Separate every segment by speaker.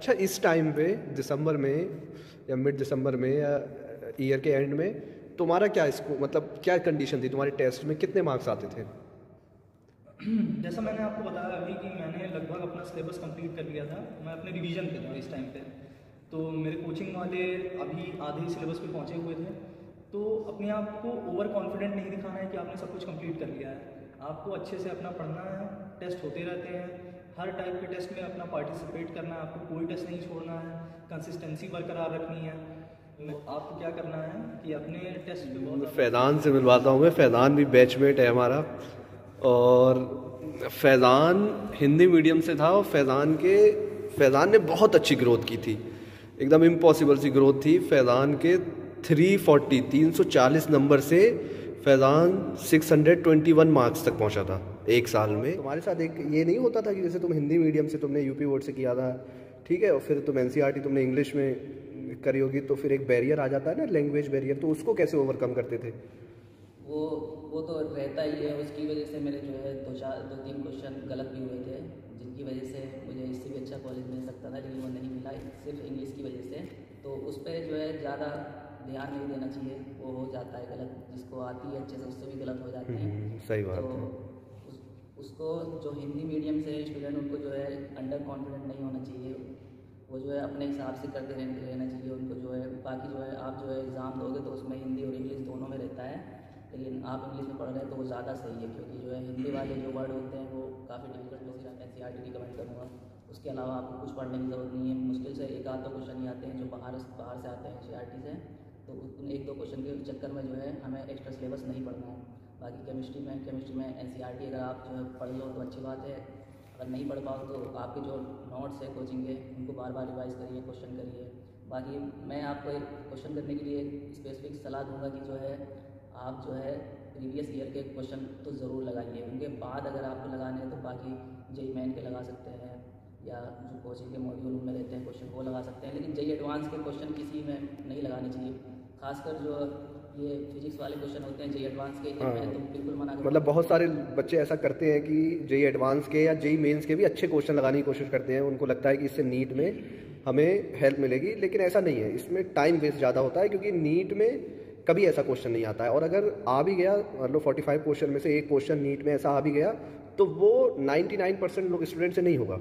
Speaker 1: अच्छा, इस टाइम पे दिसंबर में या मिड दिसंबर में या ईयर के एंड में तुम्हारा क्या इसको मतलब क्या कंडीशन थी, तुम्हारे टेस्ट में कितने मार्क्स आते थे?
Speaker 2: जैसा मैंने आपको बताया अभी कि मैंने लगभग अपना सिलेबस कंप्लीट कर लिया था। मैं अपने रिवीजन पे था इस टाइम पे। तो मेरे कोचिंग वाले अभी आधे सिलेबस पे पहुंचे हुए थे। तो अपने आप को ओवर कॉन्फिडेंट नहीं दिखाना है कि आपने सब कुछ कंप्लीट कर लिया है। आपको अच्छे से अपना पढ़ना है, टेस्ट होते रहते हैं, हर टाइप के टेस्ट में अपना पार्टिसिपेट करना है, आपको कोई टेस्ट नहीं छोड़ना है, कंसिस्टेंसी बरकरार रखनी है। आपको क्या करना है कि अपने टेस्ट पे बहुत
Speaker 1: फैज़ान से मिलवाता हूँ मैं। फैज़ान भी बैचमेट है हमारा, और फैज़ान हिंदी मीडियम से था और फैज़ान ने बहुत अच्छी ग्रोथ की थी, एकदम इम्पॉसिबल सी ग्रोथ थी फैज़ान के। 340 नंबर से फैज़ान 621 मार्क्स तक पहुंचा था एक साल में। तुम्हारे साथ एक ये नहीं होता था कि जैसे तुम हिंदी मीडियम से तुमने यूपी बोर्ड से किया था, ठीक है, और फिर तुम एनसीईआरटी तुमने इंग्लिश में करी होगी, तो फिर एक बैरियर आ जाता है ना, लैंग्वेज बैरियर, तो उसको कैसे ओवरकम करते थे?
Speaker 3: वो तो रहता ही है। उसकी वजह से मेरे जो है दो तीन क्वेश्चन गलत भी हुए थे, जिनकी वजह से मुझे इससे भी अच्छा कॉलेज मिल सकता था, लेकिन वो नहीं मिला सिर्फ इंग्लिश की वजह से। तो उस पर जो है ज़्यादा ध्यान नहीं देना चाहिए, वो हो जाता है गलत। जिसको आती है अच्छे से उससे भी गलत हो जाते हैं।
Speaker 1: सही बात
Speaker 3: तो
Speaker 1: है।
Speaker 3: उसको जो हिंदी मीडियम से स्टूडेंट, उनको जो है अंडर कॉन्फिडेंट नहीं होना चाहिए। वो जो है अपने हिसाब से करते रहना चाहिए उनको। जो है बाकी जो है आप जो है एग्ज़ाम दोगे तो उसमें हिंदी और इंग्लिश दोनों में रहता है, लेकिन आप इंग्लिश में पढ़ रहे हैं तो वो ज़्यादा सही है, क्योंकि जो है हिंदी वाले जो वर्ड होते हैं वो काफ़ी डिफिकल्ट होते हैं। एनसीईआरटी रिकमेंड करूँगा। उसके अलावा आपको कुछ पढ़ने की ज़रूरत नहीं है। मुश्किल से एक आध दो क्वेश्चन ही आते हैं जो बाहर से आते हैं एनसीईआरटी से। तो उन एक दो क्वेश्चन के चक्कर में जो है हमें एक्स्ट्रा सिलेबस नहीं पढ़ना है। बाकी केमिस्ट्री में एनसीईआरटी अगर आप जो है पढ़ लो तो अच्छी बात है। अगर नहीं पढ़ पाओ तो आपके जो नोट्स है कोचिंग के, उनको बार बार रिवाइज़ करिए, क्वेश्चन करिए। बाकी मैं आपको एक क्वेश्चन करने के लिए स्पेसिफिक सलाह दूंगा कि जो है आप जो है प्रीवियस ईयर के क्वेश्चन तो ज़रूर लगाइए। उनके बाद अगर आपको लगाने हैं तो बाकी जेईई मेन के लगा सकते हैं, या जो कोचिंग के मॉड्यूल में रहते हैं क्वेश्चन वो लगा सकते हैं, लेकिन जेईई एडवांस के क्वेश्चन किसी में नहीं लगाने चाहिए। खासकर जो ये फिजिक्स वाले क्वेश्चन होते हैं जेईई एडवांस के, इनमें तो बिल्कुल मना करूँ।
Speaker 1: मतलब बहुत सारे बच्चे ऐसा करते हैं कि जेईई एडवांस के या जेईई मेंस के भी अच्छे क्वेश्चन लगाने की कोशिश करते हैं। उनको लगता है कि इससे नीट में हमें हेल्प मिलेगी, लेकिन ऐसा नहीं है। इसमें टाइम वेस्ट ज़्यादा होता है, क्योंकि नीट में कभी ऐसा क्वेश्चन नहीं आता है। और अगर आ भी गया, मतलब 45 क्वेश्चन में से एक क्वेश्चन नीट में ऐसा आ भी गया, तो वो 99% लोग स्टूडेंट से नहीं होगा,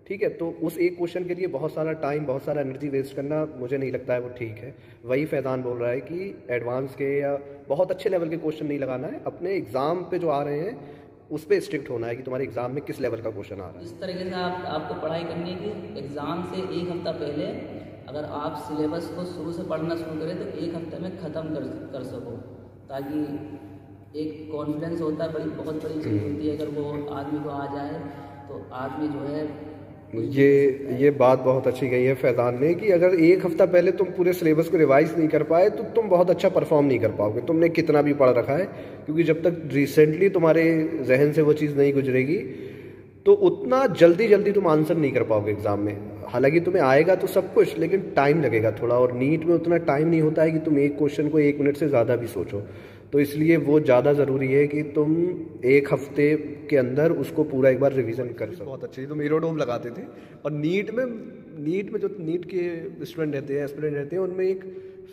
Speaker 1: ठीक है। तो उस एक क्वेश्चन के लिए बहुत सारा टाइम, बहुत सारा एनर्जी वेस्ट करना मुझे नहीं लगता है वो ठीक है। वही फैज़ान बोल रहा है कि एडवांस के या बहुत अच्छे लेवल के क्वेश्चन नहीं लगाना है, अपने एग्ज़ाम पे जो आ रहे हैं उस पर स्ट्रिक्ट होना है कि तुम्हारे एग्ज़ाम में किस लेवल का क्वेश्चन आ रहा है।
Speaker 3: इस तरीके से आपको पढ़ाई करनी है कि एग्ज़ाम से एक हफ़्ता पहले अगर आप सिलेबस को शुरू से पढ़ना शुरू करें तो एक हफ्ते में ख़त्म कर सको, ताकि एक कॉन्फिडेंस होता है, बहुत बड़ी चीज़ होती है। अगर वो आदमी को आ जाए तो आदमी जो है
Speaker 1: ये बात बहुत अच्छी कही है फैज़ान ने कि अगर एक हफ्ता पहले तुम पूरे सिलेबस को रिवाइज नहीं कर पाए तो तुम बहुत अच्छा परफॉर्म नहीं कर पाओगे, तुमने कितना भी पढ़ रखा है। क्योंकि जब तक रिसेंटली तुम्हारे जहन से वो चीज़ नहीं गुजरेगी तो उतना जल्दी तुम आंसर नहीं कर पाओगे एग्ज़ाम में। हालांकि तुम्हें आएगा तो सब कुछ, लेकिन टाइम लगेगा थोड़ा, और नीट में उतना टाइम नहीं होता है कि तुम एक क्वेश्चन को 1 मिनट से ज़्यादा भी सोचो। तो इसलिए वो ज़्यादा ज़रूरी है कि तुम एक हफ्ते के अंदर उसको पूरा एक बार रिवीजन कर सको। बहुत अच्छी, तुम एरोडोम लगाते थे। और नीट में जो नीट के स्टूडेंट रहते हैं, एस्पिरेंट रहते हैं, उनमें एक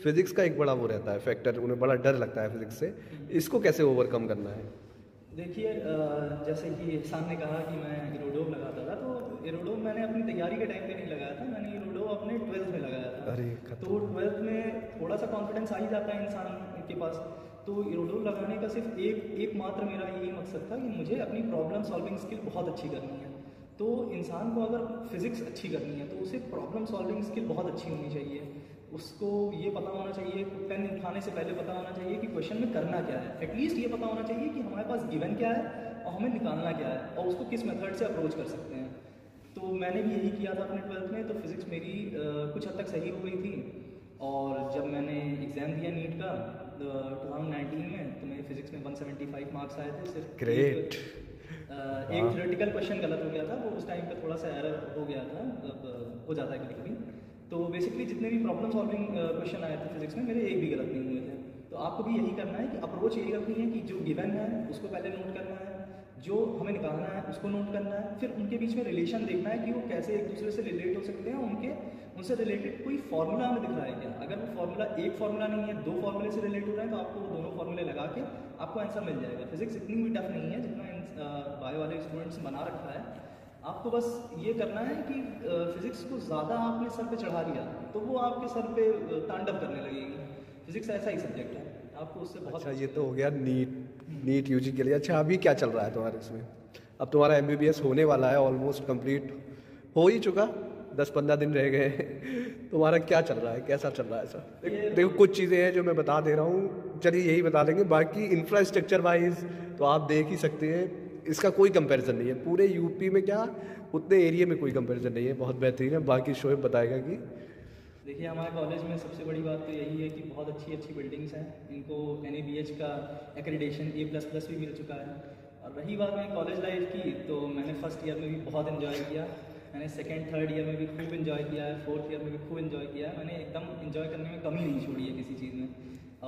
Speaker 1: फिज़िक्स का एक बड़ा वो रहता है फैक्टर, उन्हें बड़ा डर लगता है फिज़िक्स से। इसको कैसे ओवरकम करना है?
Speaker 2: देखिए, जैसे कि एहसान ने कहा कि मैं एरोडोम लगाता था, तो एरोडोम मैंने अपनी तैयारी के टाइम पे नहीं लगाया था, मैंने एरोडोम अपने 12th में लगाया था।
Speaker 1: अरे
Speaker 2: तो 12th में थोड़ा सा कॉन्फिडेंस आ ही जाता है इंसान के पास। तो एरोडोम लगाने का सिर्फ एक मात्र मेरा यही मकसद था कि मुझे अपनी प्रॉब्लम सॉल्विंग स्किल बहुत अच्छी करनी है। तो इंसान को अगर फिज़िक्स अच्छी करनी है तो उसे प्रॉब्लम सॉल्विंग स्किल बहुत अच्छी होनी चाहिए। उसको ये पता होना चाहिए, पेन उठाने से पहले पता होना चाहिए कि क्वेश्चन में करना क्या है। एटलीस्ट ये पता होना चाहिए कि हमारे पास गिवन क्या है और हमें निकालना क्या है, और उसको किस मेथड से अप्रोच कर सकते हैं। तो मैंने भी यही किया था अपने 12th में। तो फिज़िक्स मेरी कुछ हद तक सही हो गई थी। और जब मैंने एग्ज़ाम दिया नीट का 2019 में, तो मेरे फिज़िक्स में 175 मार्क्स आए थे। सिर्फ
Speaker 1: ग्रेट।
Speaker 2: एक थ्योरेटिकल क्वेश्चन गलत हो गया था, वो उस टाइम पे थोड़ा सा एरर हो गया था, मतलब हो जाता है कभी कभी। तो बेसिकली जितने भी प्रॉब्लम सॉल्विंग क्वेश्चन आए थे फिजिक्स में, मेरे एक भी गलत नहीं हुए थे। तो आपको भी यही करना है कि अप्रोच यही रखनी है कि जो गिवन है उसको पहले नोट करना है, जो हमें निकालना है उसको नोट करना है, फिर उनके बीच में रिलेशन देखना है कि वो कैसे एक दूसरे से रिलेट हो सकते हैं, उनसे रिलेटेड कोई फार्मूला हमें दिख रहा है क्या। अगर वो फार्मूला एक फार्मूला नहीं है, 2 फार्मूले से रिलेट हो रहा है, तो आपको वो दोनों फार्मूले लगा के आपको आंसर मिल जाएगा। फिजिक्स इतनी भी टफ नहीं है जितना बायो वाले स्टूडेंट्स बना रखा है। आपको बस ये करना है कि फिजिक्स को ज़्यादा आपने सर पे चढ़ा दिया तो वो आपके सर पे तांडव करने लगेगी। फिजिक्स ऐसा ही सब्जेक्ट है, आपको उससे बहुत
Speaker 1: अच्छा, ये तो हो गया नीट यूजी के लिए। अच्छा, अभी क्या चल रहा है तुम्हारे इसमें? अब तुम्हारा MBBS होने वाला है, ऑलमोस्ट कंप्लीट हो ही चुका, 10-15 दिन रह गए तुम्हारा क्या चल रहा है, कैसा चल रहा है सर? देखो कुछ चीज़ें हैं जो मैं बता दे रहा हूँ, चलिए यही बता देंगे, बाकी इंफ्रास्ट्रक्चर वाइज तो आप देख ही सकते हैं, इसका कोई कंपैरिजन नहीं है। पूरे यूपी में क्या, उतने एरिया में कोई कंपैरिजन नहीं है, बहुत बेहतरीन है। बाकी शोएब बताएगा कि
Speaker 2: देखिए हमारे कॉलेज में सबसे बड़ी बात तो यही है कि बहुत अच्छी अच्छी बिल्डिंग्स हैं, इनको NABH का एक्रेडिटेशन A++ भी मिल चुका है। और रही बात मेरी कॉलेज लाइफ की, तो मैंने फर्स्ट ईयर में भी बहुत इन्जॉय किया, मैंने सेकंड थर्ड ईयर में भी खूब इन्जॉय किया है, फोर्थ ईयर में भी खूब इन्जॉय किया है। मैंने एकदम इन्जॉय करने में कमी नहीं छोड़ी है किसी चीज़ में।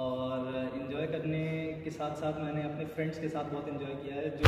Speaker 2: और इन्जॉय करने के साथ साथ मैंने अपने फ्रेंड्स के साथ बहुत इन्जॉय किया है। जो